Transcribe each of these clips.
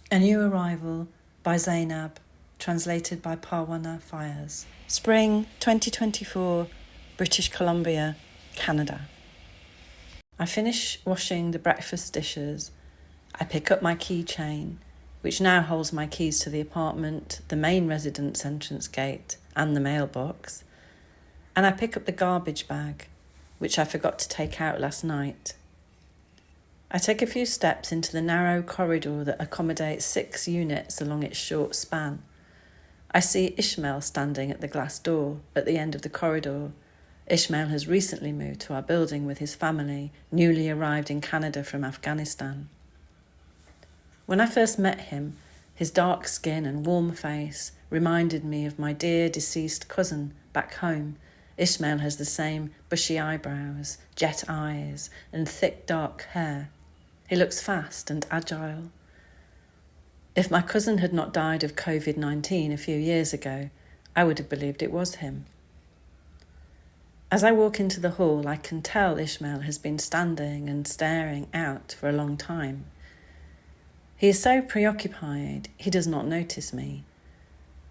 A New Arrival by Zainab, translated by Parwana Fayyaz. Spring 2024, British Columbia, Canada. I finish washing the breakfast dishes. I pick up my keychain, which now holds my keys to the apartment, the main residence entrance gate, and the mailbox. And I pick up the garbage bag, which I forgot to take out last night. I take a few steps into the narrow corridor that accommodates 6 units along its short span. I see Ismail standing at the glass door at the end of the corridor. Ismail has recently moved to our building with his family, newly arrived in Canada from Afghanistan. When I first met him, his dark skin and warm face reminded me of my dear deceased cousin back home. Ismail has the same bushy eyebrows, jet eyes, and thick dark hair. He looks fast and agile. If my cousin had not died of COVID-19 a few years ago, I would have believed it was him. As I walk into the hall, I can tell Ismail has been standing and staring out for a long time. He is so preoccupied, he does not notice me.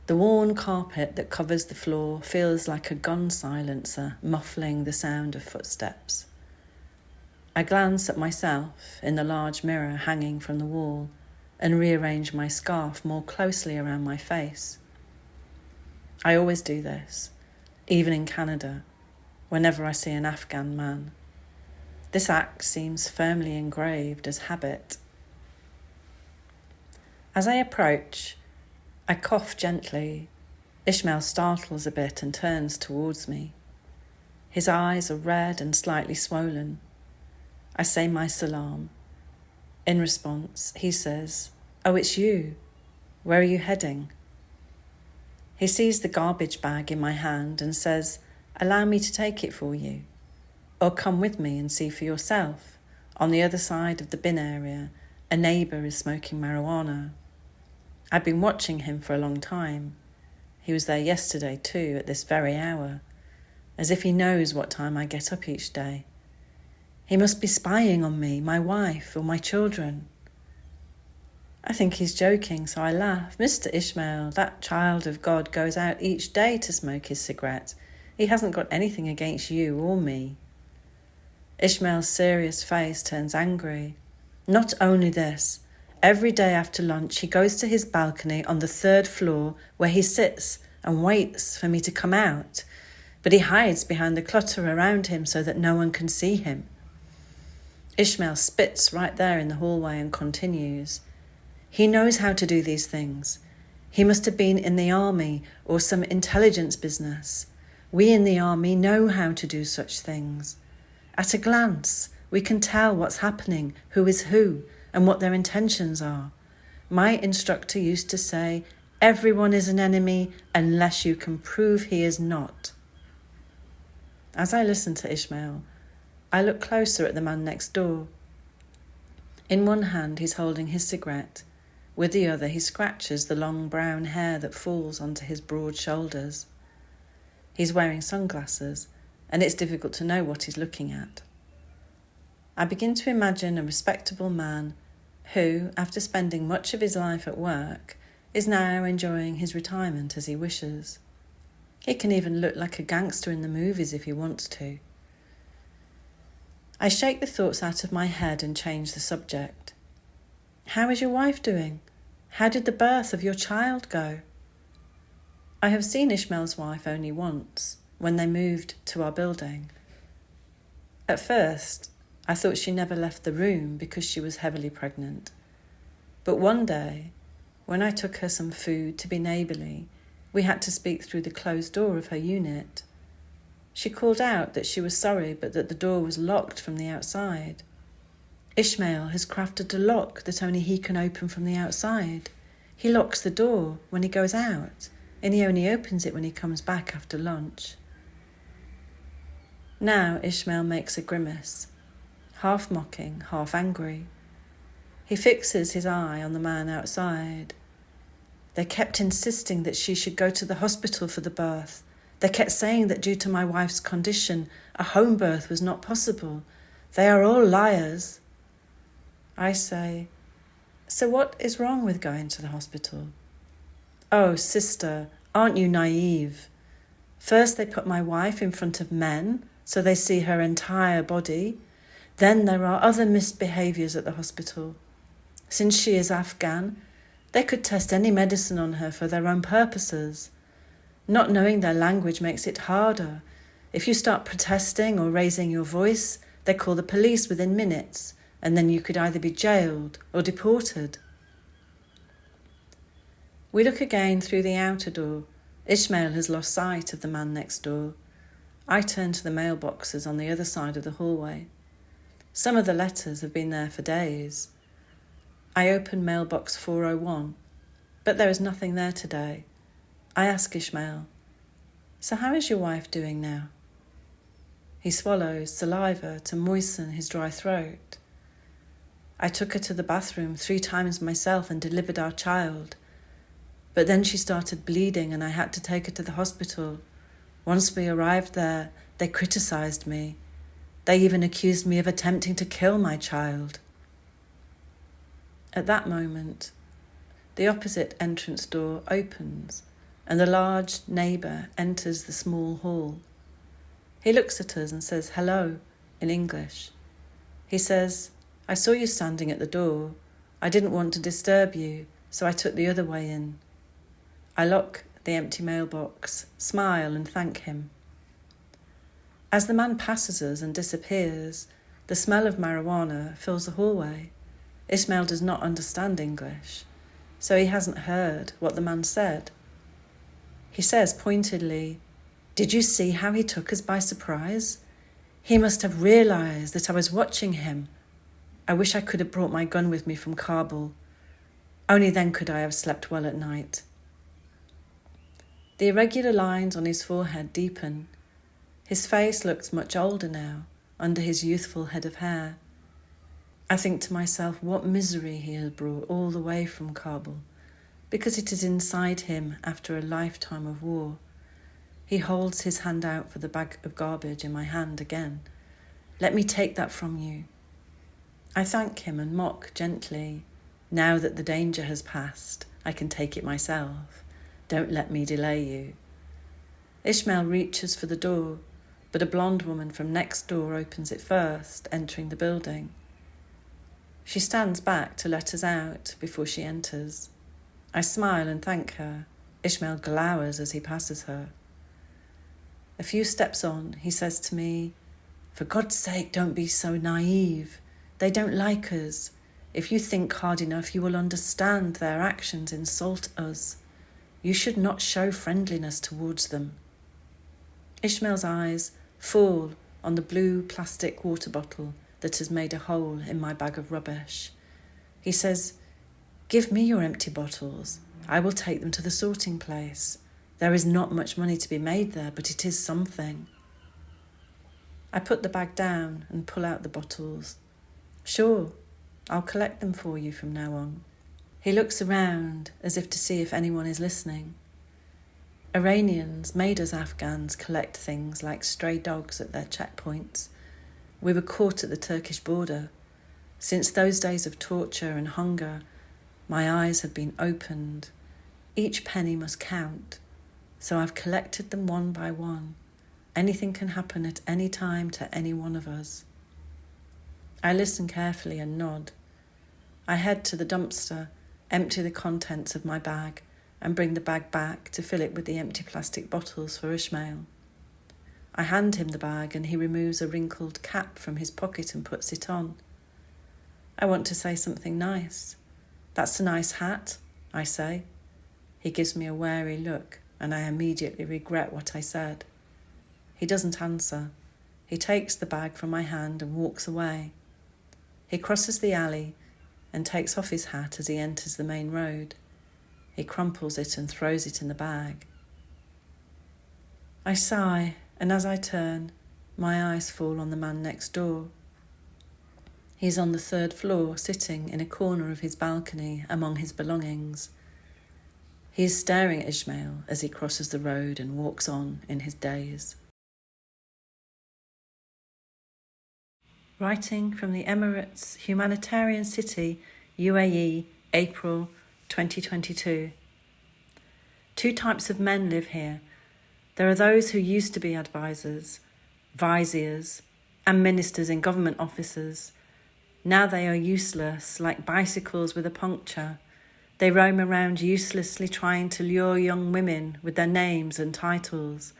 The worn carpet that covers the floor feels like a gun silencer, muffling the sound of footsteps. I glance at myself in the large mirror hanging from the wall and rearrange my scarf more closely around my face. I always do this, even in Canada, whenever I see an Afghan man. This act seems firmly engraved as habit. As I approach, I cough gently. Ismail startles a bit and turns towards me. His eyes are red and slightly swollen. I say my salam. In response, he says, "Oh, it's you. Where are you heading?" He sees the garbage bag in my hand and says, "Allow me to take it for you. Or come with me and see for yourself. On the other side of the bin area, a neighbour is smoking marijuana." I've been watching him for a long time. He was there yesterday too, at this very hour, as if he knows what time I get up each day. He must be spying on me, my wife, or my children. I think he's joking, so I laugh. "Mr. Ismail, that child of God goes out each day to smoke his cigarette. He hasn't got anything against you or me." Ishmael's serious face turns angry. Not only this, every day after lunch he goes to his balcony on the 3rd floor where he sits and waits for me to come out, but he hides behind the clutter around him so that no one can see him. Ismail spits right there in the hallway and continues. He knows how to do these things. He must have been in the army or some intelligence business. We in the army know how to do such things. At a glance, we can tell what's happening, who is who, and what their intentions are. My instructor used to say, "Everyone is an enemy unless you can prove he is not." As I listen to Ismail, I look closer at the man next door. In one hand, he's holding his cigarette. With the other, he scratches the long brown hair that falls onto his broad shoulders. He's wearing sunglasses, and it's difficult to know what he's looking at. I begin to imagine a respectable man who, after spending much of his life at work, is now enjoying his retirement as he wishes. He can even look like a gangster in the movies if he wants to. I shake the thoughts out of my head and change the subject. "How is your wife doing? How did the birth of your child go?" I have seen Ishmael's wife only once, when they moved to our building. At first, I thought she never left the room because she was heavily pregnant. But one day, when I took her some food to be neighbourly, we had to speak through the closed door of her unit. She called out that she was sorry, but that the door was locked from the outside. Ismail has crafted a lock that only he can open from the outside. He locks the door when he goes out, and he only opens it when he comes back after lunch. Now Ismail makes a grimace, half mocking, half angry. He fixes his eye on the man outside. "They kept insisting that she should go to the hospital for the birth. They kept saying that due to my wife's condition, a home birth was not possible. They are all liars." I say, So what is wrong with going to the hospital? Oh, sister, aren't you naive? First they put my wife in front of men, so they see her entire body. Then there are other misbehaviours at the hospital. Since she is Afghan, they could test any medicine on her for their own purposes. Not knowing their language makes it harder. If you start protesting or raising your voice, they call the police within minutes, and then you could either be jailed or deported. We look again through the outer door. Ismail has lost sight of the man next door. I turn to the mailboxes on the other side of the hallway. Some of the letters have been there for days. I open mailbox 401, but there is nothing there today. I ask Ismail, "So how is your wife doing now?" He swallows saliva to moisten his dry throat. "I took her to the bathroom 3 times myself and delivered our child. But then she started bleeding and I had to take her to the hospital. Once we arrived there, they criticised me. They even accused me of attempting to kill my child." At that moment, the opposite entrance door opens and the large neighbour enters the small hall. He looks at us and says hello in English. He says, "I saw you standing at the door. I didn't want to disturb you, so I took the other way in." I look at the empty mailbox, smile and thank him. As the man passes us and disappears, the smell of marijuana fills the hallway. Ismail does not understand English, so he hasn't heard what the man said. He says pointedly, "Did you see how he took us by surprise? He must have realised that I was watching him. I wish I could have brought my gun with me from Kabul. Only then could I have slept well at night." The irregular lines on his forehead deepen. His face looks much older now, under his youthful head of hair. I think to myself what misery he has brought all the way from Kabul, because it is inside him after a lifetime of war. He holds his hand out for the bag of garbage in my hand again. "Let me take that from you." I thank him and mock gently. "Now that the danger has passed, I can take it myself. Don't let me delay you." Ismail reaches for the door, but a blonde woman from next door opens it first, entering the building. She stands back to let us out before she enters. I smile and thank her. Ismail glowers as he passes her. A few steps on, he says to me, "For God's sake, don't be so naive. They don't like us. If you think hard enough, you will understand their actions insult us. You should not show friendliness towards them." Ishmael's eyes fall on the blue plastic water bottle that has made a hole in my bag of rubbish. He says, "Give me your empty bottles. I will take them to the sorting place. There is not much money to be made there, but it is something." I put the bag down and pull out the bottles. "Sure, I'll collect them for you from now on." He looks around as if to see if anyone is listening. Iranians made us Afghans collect things like stray dogs at their checkpoints. We were caught at the Turkish border. Since those days of torture and hunger, my eyes have been opened. Each penny must count, so I've collected them one by one. Anything can happen at any time to any one of us. I listen carefully and nod. I head to the dumpster, empty the contents of my bag, and bring the bag back to fill it with the empty plastic bottles for Ismail. I hand him the bag and he removes a wrinkled cap from his pocket and puts it on. I want to say something nice. "That's a nice hat," I say. He gives me a wary look and I immediately regret what I said. He doesn't answer. He takes the bag from my hand and walks away. He crosses the alley and takes off his hat as he enters the main road. He crumples it and throws it in the bag. I sigh, and as I turn, my eyes fall on the man next door. He's on the 3rd floor, sitting in a corner of his balcony among his belongings. He is staring at Ismail as he crosses the road and walks on in his daze. Writing from the Emirates Humanitarian City, UAE, April 2022. 2 types of men live here. There are those who used to be advisors, viziers, and ministers in government offices. Now they are useless, like bicycles with a puncture. They roam around uselessly trying to lure young women with their names and titles.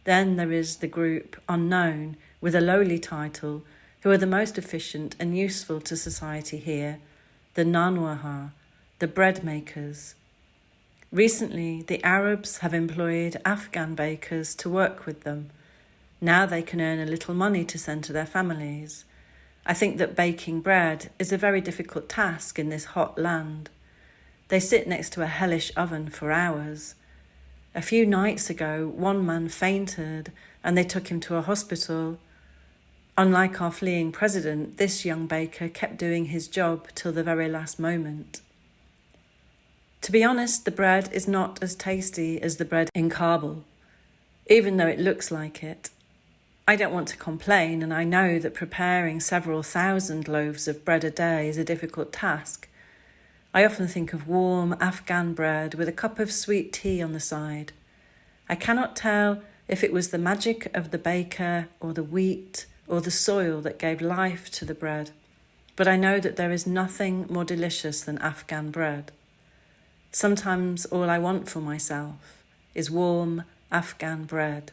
Then there is the group, unknown, with a lowly title, who are the most efficient and useful to society here, the nanwaha, the bread makers. Recently, the Arabs have employed Afghan bakers to work with them. Now they can earn a little money to send to their families. I think that baking bread is a very difficult task in this hot land. They sit next to a hellish oven for hours. A few nights ago, one man fainted and they took him to a hospital. Unlike our fleeing president, this young baker kept doing his job till the very last moment. To be honest, the bread is not as tasty as the bread in Kabul, even though it looks like it. I don't want to complain, and I know that preparing several thousand loaves of bread a day is a difficult task. I often think of warm Afghan bread with a cup of sweet tea on the side. I cannot tell if it was the magic of the baker or the wheat or the soil that gave life to the bread, but I know that there is nothing more delicious than Afghan bread. Sometimes all I want for myself is warm Afghan bread.